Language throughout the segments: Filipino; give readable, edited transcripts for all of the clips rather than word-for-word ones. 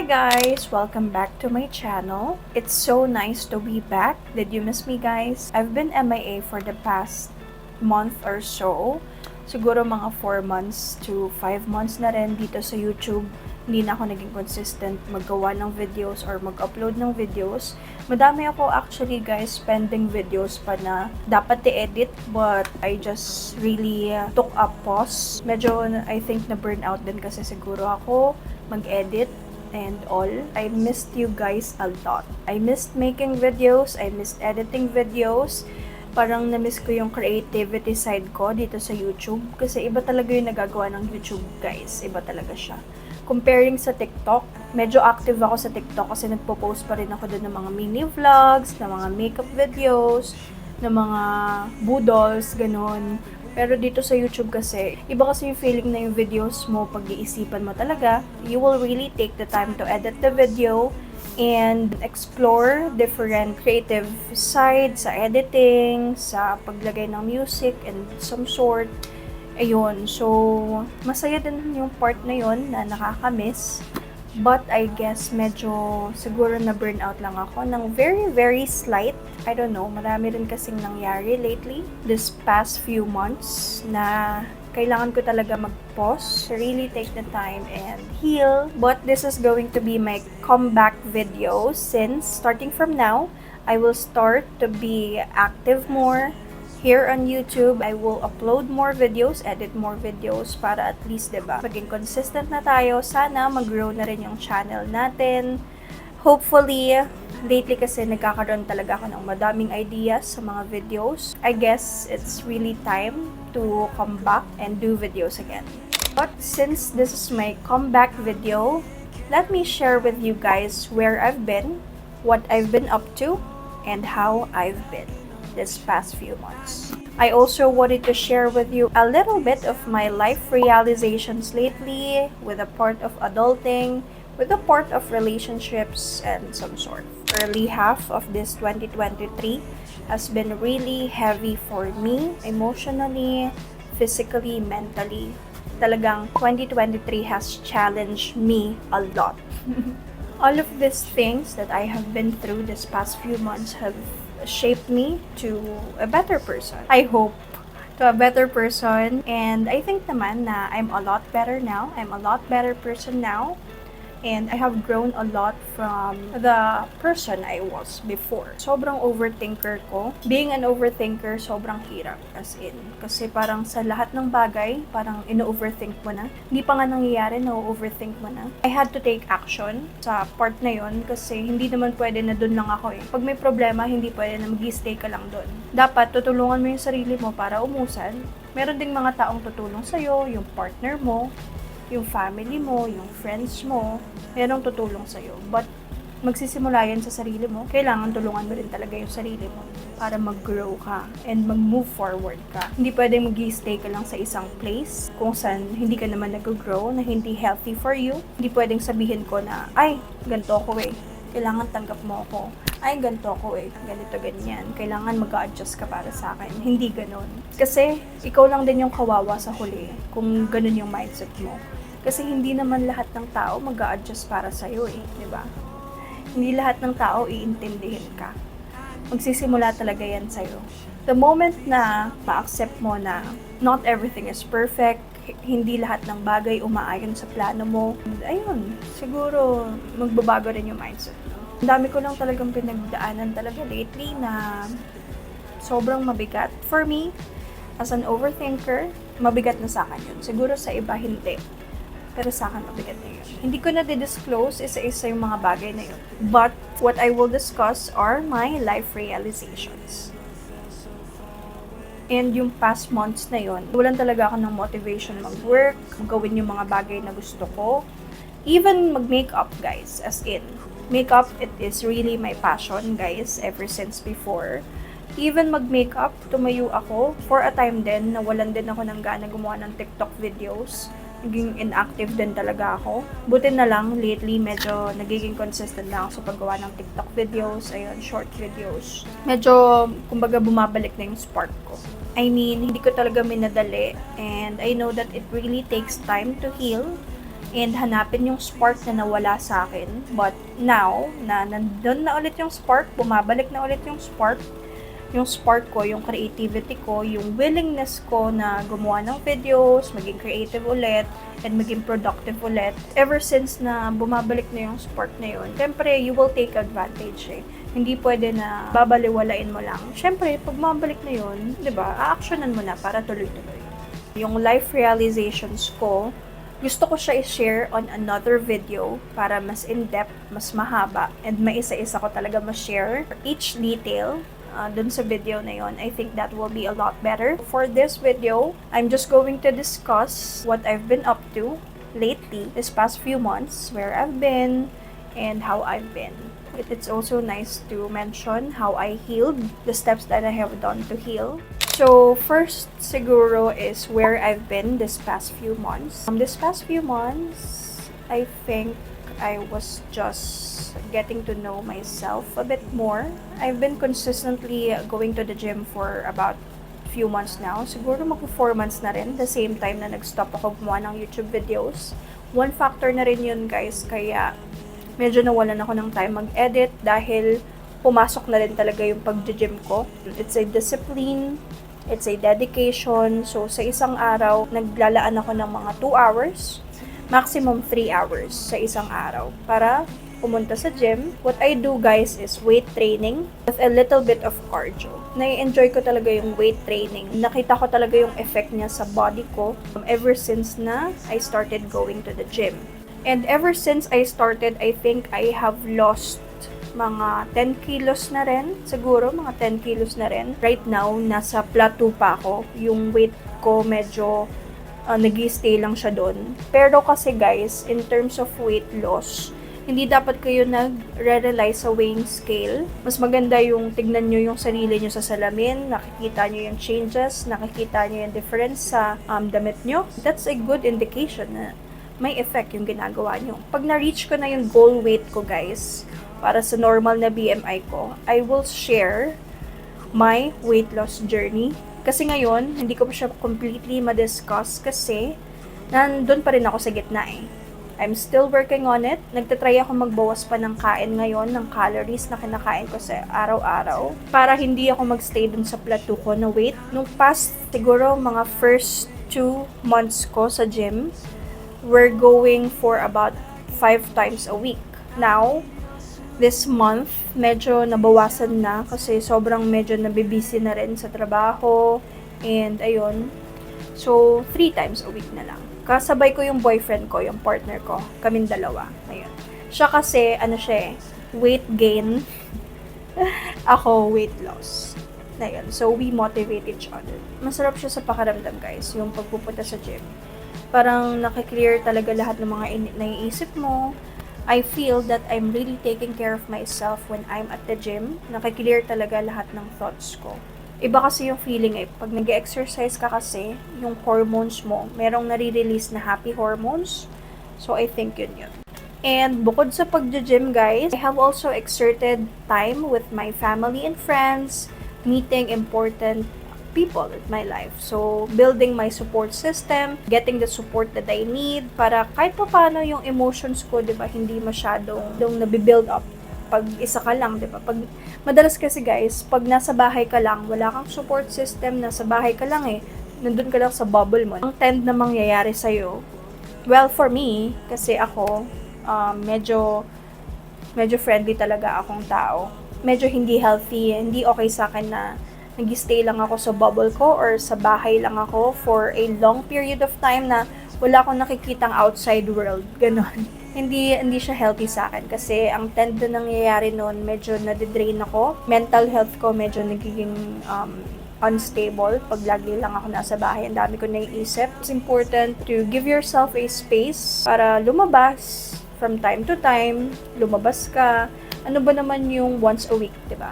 guys! Welcome back to my channel. It's so nice to be back. Did you miss me guys? I've been MIA for the past month or so. Siguro mga 4 months to 5 months na rin dito sa YouTube. Hindi na ako naging consistent maggawa ng videos or mag-upload ng videos. Madami ako actually guys pending videos pa na dapat i-edit but I just really took a pause. Medyo I think na burnout din kasi siguro ako mag-edit and all. I missed you guys a lot. I missed making videos, I missed editing videos. Parang na-miss ko yung creativity side ko dito sa YouTube kasi iba talaga yung nagagawa ng YouTube guys. Iba talaga siya. Comparing sa TikTok, medyo active ako sa TikTok kasi nagpo-post pa rin ako doon ng mga mini vlogs, ng mga makeup videos, ng mga boodles, ganun. Pero dito sa YouTube kasi, iba kasi yung feeling na yung videos mo, pag-iisipan mo talaga, you will really take the time to edit the video and explore different creative sides sa editing, sa paglagay ng music and some sort. Ayun, so masaya din yung part na yun na nakakamiss. But I guess medyo siguro na burnout lang ako ng very slight. I don't know, marami rin kasing nangyari lately. This past few months na kailangan ko talaga mag-pause, really take the time and heal. But this is going to be my comeback video since starting from now, I will start to be active more here on YouTube. I will upload more videos, edit more videos para at least, diba, maging consistent na tayo. Sana mag-grow na rin yung channel natin. Hopefully, lately kasi nagkakaroon talaga ako ng madaming ideas sa mga videos. I guess it's really time to come back and do videos again. But since this is my comeback video, let me share with you guys where I've been, what I've been up to, and how I've been this past few months. I also wanted to share with you a little bit of my life realizations lately with a part of adulting, with a part of relationships and some sort. Early half of this 2023 has been really heavy for me, emotionally, physically, mentally. Talagang 2023 has challenged me a lot. All of these things that I have been through this past few months have shaped me to a better person. I hope to a better person, and I think naman na I'm a lot better now. I'm a lot better person now. And I have grown a lot from the person I was before. Sobrang overthinker ko. Being an overthinker, sobrang hirap as in. Kasi parang sa lahat ng bagay, parang ino-overthink mo na. Hindi pa nga nangyayari, na-overthink mo na. I had to take action sa part na yon kasi hindi naman pwede na dun lang ako eh. Pag may problema, hindi pwede na mag-stay ka lang dun. Dapat tutulungan mo yung sarili mo para umusan. Meron ding mga taong tutulong sa'yo, yung partner mo, yung family mo, yung friends mo, merong tutulong sa'yo. But, magsisimula yan sa sarili mo. Kailangan tulungan mo rin talaga yung sarili mo para mag-grow ka and mag-move forward ka. Hindi pwedeng mag-stay ka lang sa isang place kung saan hindi ka naman nag-grow, na hindi healthy for you. Hindi pwedeng sabihin ko na, ay, ganito ako eh. Kailangan tanggap mo ako. Ay, ganito ako eh. Ganito, ganyan. Kailangan mag-a-adjust ka para sa akin. Hindi ganun. Kasi, ikaw lang din yung kawawa sa huli kung ganun yung mindset mo. Kasi hindi naman lahat ng tao mag-a-adjust para sa'yo eh. Diba? Hindi lahat ng tao iintindihin ka. Magsisimula talaga yan sa'yo. The moment na ma-accept mo na not everything is perfect, hindi lahat ng bagay umaayon sa plano mo, ayun, siguro magbabago rin yung mindset. Ang dami ko lang talagang pinagdaanan talaga lately na sobrang mabigat. For me, as an overthinker, mabigat na sa akin yun. Siguro sa iba hindi. Pero sa akin mabigat na yun. Hindi ko na di-disclose isa-isa yung mga bagay na yun. But what I will discuss are my life realizations. And yung past months na yun, walan talaga ako ng motivation mag-work, gawin yung mga bagay na gusto ko. Even mag-makeup, guys, as in. Makeup, it is really my passion, guys, ever since before. Even mag-makeup, tumayo ako. For a time din, nawalan din ako ng gana gumawa ng TikTok videos. Naging inactive din talaga ako. Buti na lang, lately, medyo nagiging consistent na ako sa paggawa ng TikTok videos, ayun, short videos. Medyo, kumbaga, bumabalik na yung spark ko. I mean, hindi ko talaga minadali, and I know that it really takes time to heal. and hanapin yung spark na nawala sa akin. But now, na nandun na ulit yung spark, bumabalik na ulit yung spark ko, yung creativity ko, yung willingness ko na gumawa ng videos, maging creative ulit, and maging productive ulit. Ever since na bumabalik na yung spark na yun, syempre, you will take advantage eh. Hindi pwede na babaliwalain mo lang. Syempre, pag mabalik na yun, di ba, a-actionan mo na para tuloy-tuloy. Yung life realizations ko, gusto ko siya i-share on another video para mas in-depth, mas mahaba, and maisa-isa ko talaga ma-share each detail dun sa video na yon. I think that will be a lot better. For this video, I'm just going to discuss what I've been up to lately, this past few months, where I've been, and how I've been. It's also nice to mention how I healed, the steps that I have done to heal. So, first siguro is where I've been this past few months. This past few months, I think I was just getting to know myself a bit more. I've been consistently going to the gym for about few months now. Siguro magpo 4 months na rin, the same time na nag-stop ako gumawa ng YouTube videos. One factor na rin yun guys, kaya medyo nawalan ako ng time mag-edit dahil pumasok na rin talaga yung pag-gym ko. It's a discipline, it's a dedication. So sa isang araw, naglalaan ako ng mga 2 hours, maximum 3 hours sa isang araw para pumunta sa gym. What I do guys is weight training with a little bit of cardio. Nai-enjoy ko talaga yung weight training. Nakita ko talaga yung effect niya sa body ko ever since na I started going to the gym. And ever since I started, I think I have lost mga 10 kilos na rin. Siguro mga 10 kilos na rin. Right now, nasa plateau pa ako. Yung weight ko medyo nag-stay lang siya doon. Pero kasi guys, in terms of weight loss, hindi dapat kayo nag-rely sa weighing scale. Mas maganda yung tignan nyo yung sarili nyo sa salamin, nakikita nyo yung changes, nakikita nyo yung difference sa damit nyo. That's a good indication na may effect yung ginagawa nyo. Pag na-reach ko na yung goal weight ko guys, para sa normal na BMI ko, I will share my weight loss journey. Kasi ngayon, hindi ko pa siya completely ma-discuss kasi nandun pa rin ako sa gitna eh. I'm still working on it. Nagtatry ako magbawas pa ng kain ngayon, ng calories na kinakain ko sa araw-araw para hindi ako magstay dun sa plateau ko na weight. Nung past, siguro mga first 2 months ko sa gym, we're going for about 5 times a week. Now, this month, medyo nabawasan na kasi sobrang medyo nabibisi na rin sa trabaho. And ayun. So, 3 times a week na lang. Kasabay ko yung boyfriend ko, yung partner ko. Kaming dalawa. Ayun. Siya kasi, weight gain. Ako, weight loss. Ayun. So, we motivate each other. Masarap siya sa pakiramdam, guys, yung pagpupunta sa gym. Parang nakiklear talaga lahat ng mga naiisip mo. I feel that I'm really taking care of myself when I'm at the gym. Nakiklear talaga lahat ng thoughts ko. Iba kasi yung feeling eh. Pag nag-exercise ka kasi, yung hormones mo, merong nare-release na happy hormones. So, I think yun. And bukod sa pag-gym guys, I have also exerted time with my family and friends, meeting important people in my life. So, building my support system, getting the support that I need para kahit pa paano yung emotions ko, 'di ba, hindi masyadong nabibuild up pag isa ka lang, 'di ba? Pag madalas kasi guys, pag nasa bahay ka lang, wala kang support system, nasa bahay ka lang eh. Nandun ka lang sa bubble mo. Ang tend na mangyayari sa iyo. Well, for me, kasi ako medyo friendly talaga akong tao. Medyo hindi healthy, hindi okay sa akin na nag-stay lang ako sa bubble ko or sa bahay lang ako for a long period of time na wala akong nakikitang outside world. Ganon. Hindi siya healthy sa akin kasi ang tend na nangyayari noon, medyo nadidrain ako. Mental health ko medyo nagiging unstable pag lagi lang ako nasa bahay. Ang dami ko naiisip. It's important to give yourself a space para lumabas from time to time. Lumabas ka. Ano ba naman yung once a week, diba?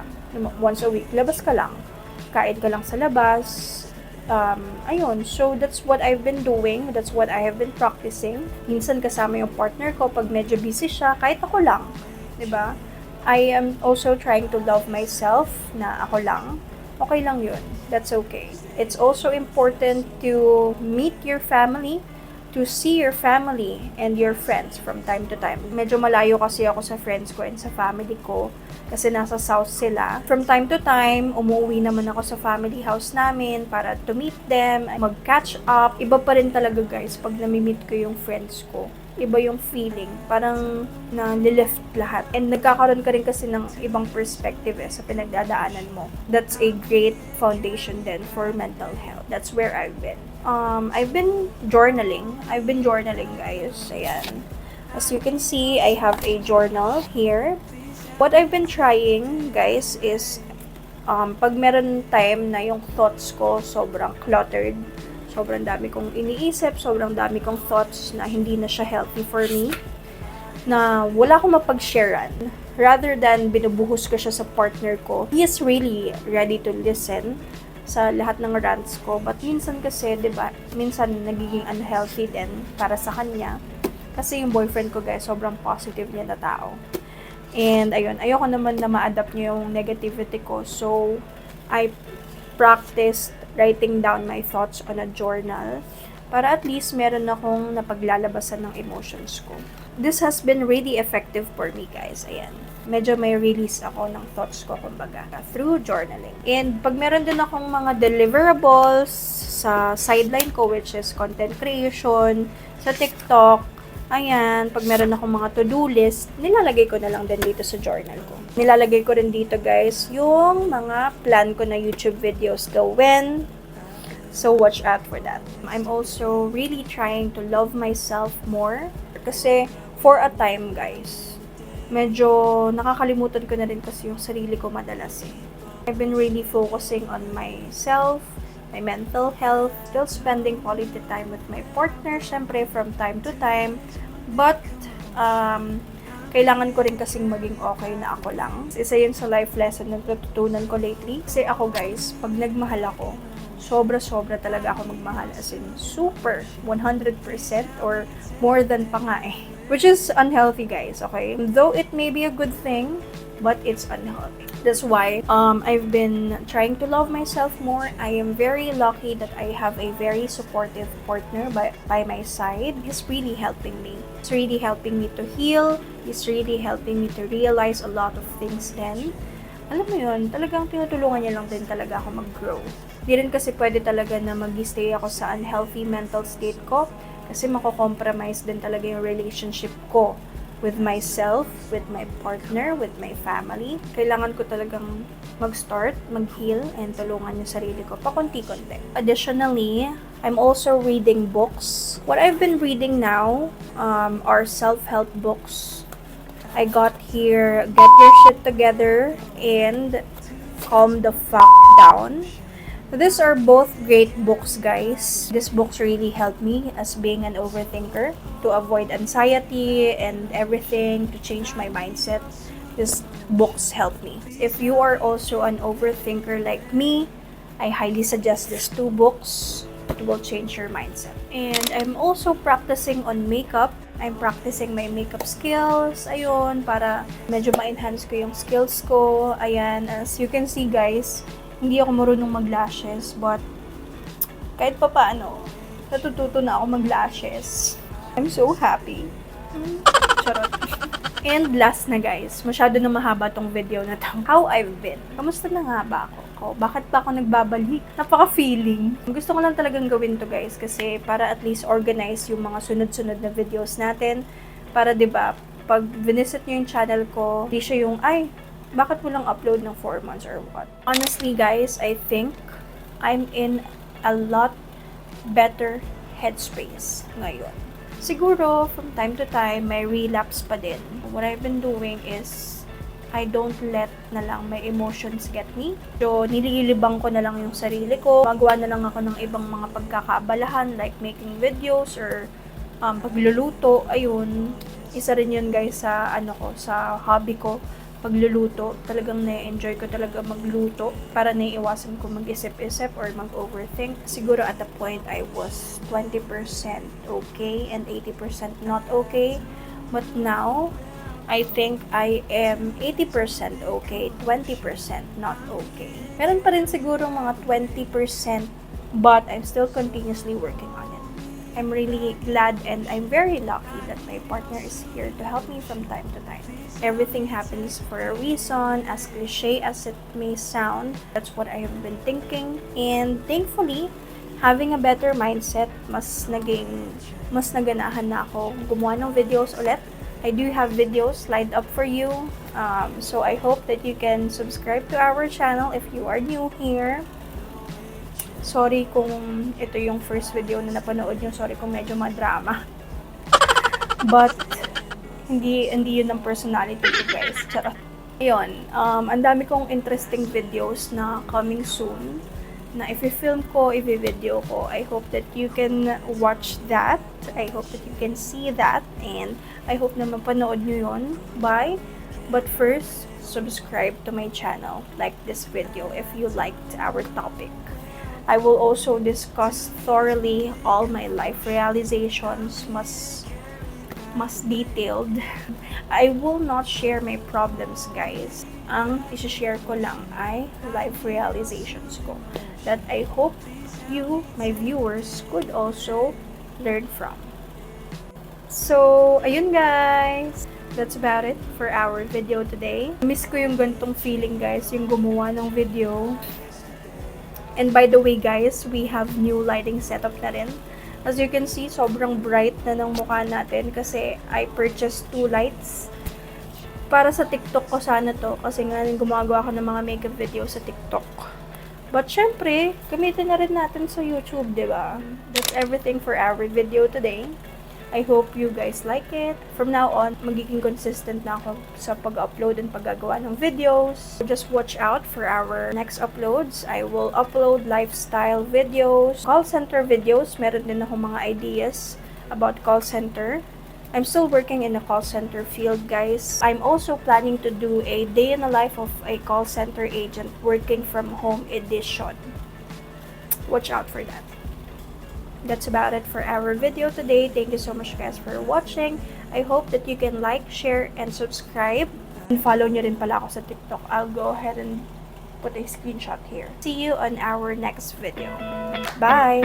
Once a week, labas ka lang. Kain ka lang sa labas. Ayun. So, that's what I've been doing. That's what I have been practicing. Minsan kasama yung partner ko pag medyo busy siya, kahit ako lang. Diba? I am also trying to love myself na ako lang. Okay lang yun. That's okay. It's also important to meet your family to see your family and your friends from time to time. Medyo malayo kasi ako sa friends ko and sa family ko kasi nasa south sila. From time to time, umuwi naman ako sa family house namin para to meet them, mag-catch up. Iba pa rin talaga guys pag nami-meet ko yung friends ko. Iba yung feeling. Parang na-lift lahat. And nagkakaroon ka rin kasi ng ibang perspective sa pinagdadaanan mo. That's a great foundation then for mental health. That's where I've been. I've been journaling. Guys. Ayan. As you can see, I have a journal here. What I've been trying, guys, is pag meron time na yung thoughts ko sobrang cluttered, sobrang dami kong iniisip, sobrang dami kong thoughts na hindi na siya healthy for me, na wala akong mapag-sharean. Rather than binubuhos ko siya sa partner ko, he is really ready to listen sa lahat ng rants ko. But minsan kasi, diba, minsan nagiging unhealthy din para sa kanya. Kasi yung boyfriend ko, guys, sobrang positive niya na tao. And ayun, ayoko naman na ma-adapt niya yung negativity ko. So, I practiced writing down my thoughts on a journal para at least meron akong napaglalabasan ng emotions ko. This has been really effective for me, guys. Ayan. Medyo may release ako ng thoughts ko, kumbaga, through journaling. And pag meron din akong mga deliverables sa sideline ko, which is content creation, sa TikTok, ayan, pag meron akong mga to-do list, nilalagay ko na lang din dito sa journal ko. Nilalagay ko rin dito, guys, yung mga plan ko na YouTube videos gawin. So, watch out for that. I'm also really trying to love myself more. Kasi, for a time, guys, medyo nakakalimutan ko na rin kasi yung sarili ko madalas eh. I've been really focusing on myself, my mental health, still spending quality time with my partner, syempre, from time to time. But, kailangan ko rin kasing maging okay na ako lang. Isa yun sa life lesson na natutunan ko lately. Kasi ako guys, pag nagmahal ako, sobra-sobra talaga ako magmahal. As in, super, 100% or more than pa nga eh. Which is unhealthy guys, okay? Though it may be a good thing, but it's unhealthy. That's why I've been trying to love myself more. I am very lucky that I have a very supportive partner by my side. He's really helping me. He's really helping me to heal. He's really helping me to realize a lot of things then. Alam mo yun, talagang tinutulungan niya lang din talaga ako mag-grow. Di rin kasi pwede talaga na mag-stay ako sa unhealthy mental state ko kasi mako-compromise din talaga yung relationship ko with myself, with my partner, with my family. Kailangan ko talagang mag-start, mag-heal, and tulungan yung sarili ko pakunti-kunti. Additionally, I'm also reading books. What I've been reading now are self-help books. I got here, Get Your Shit Together, and Calm the Fuck Down. These are both great books, guys. These books really helped me as being an overthinker to avoid anxiety and everything, to change my mindset. These books helped me. If you are also an overthinker like me, I highly suggest these two books. It will change your mindset. And I'm also practicing on makeup. I'm practicing my makeup skills. Ayun, para medyo ma-enhance ko yung skills ko. Ayan, as you can see, guys, hindi ako marunong mag-lashes, but kahit pa paano, natututo na ako mag-lashes. I'm so happy. Charot. And last na guys, masyado na mahaba tong video na to. How I've been. Kamusta na nga ba ako? Bakit pa ako nagbabalik? Napaka-feeling. Gusto ko lang talagang gawin to guys kasi para at least organize yung mga sunod-sunod na videos natin. Para 'di ba, pag visit niyo yung channel ko, di siya yung bakit mo lang upload ng 4 months or what? Honestly guys, I think I'm in a lot better headspace ngayon. Siguro, from time to time, may relapse pa din. What I've been doing is, I don't let na lang my emotions get me. So, nililibang ko na lang yung sarili ko. Magawa na lang ako ng ibang mga pagkakaabalahan, like making videos or pagluluto. Ayun, isa rin yun guys sa, sa hobby ko. Pagluluto, talagang na-enjoy ko talaga magluto para naiiwasan ko mag-isip-isip or mag-overthink. Siguro at a point, I was 20% okay and 80% not okay. But now, I think I am 80% okay, 20% not okay. Meron pa rin siguro mga 20%, but I'm still continuously working on it. I'm really glad and I'm very lucky that my partner is here to help me from time to time. Everything happens for a reason, as cliche as it may sound. That's what I have been thinking. And thankfully, having a better mindset, mas naganahan na ako gumawa ng videos ulit. I do have videos lined up for you. So I hope that you can subscribe to our channel if you are new here. Sorry kung ito yung first video na napanood nyo. Sorry kung medyo madrama. But, hindi yun ang personality ko, guys. Charot. Ayun, ang dami kong interesting videos na coming soon. Na i-film ko, i-video ko. I hope that you can watch that. I hope that you can see that. And I hope na mapanood nyo yun. Bye! But first, subscribe to my channel. Like this video if you liked our topic. I will also discuss thoroughly all my life realizations, mas detailed. I will not share my problems, guys. Ang isi-share ko lang ay life realizations ko that I hope you, my viewers, could also learn from. So, ayun guys! That's about it for our video today. Miss ko yung gantong feeling, guys, yung gumawa ng video. And by the way, guys, we have new lighting setup na rin. As you can see, sobrang bright na ng mukha natin kasi I purchased 2 lights. Para sa TikTok ko sana to kasi nga gumagawa ako ng mga makeup videos sa TikTok. But syempre, gamitin na rin natin sa YouTube, di ba? That's everything for our video today. I hope you guys like it. From now on, magiging consistent na ako sa pag-upload and paggagawa ng videos. Just watch out for our next uploads. I will upload lifestyle videos, call center videos. Meron din ako mga ideas about call center. I'm still working in the call center field, guys. I'm also planning to do a day in the life of a call center agent working from home edition. Watch out for that. That's about it for our video today. Thank you so much, guys, for watching. I hope that you can like, share, and subscribe. And follow nyo rin pala ako sa TikTok. I'll go ahead and put a screenshot here. See you on our next video. Bye!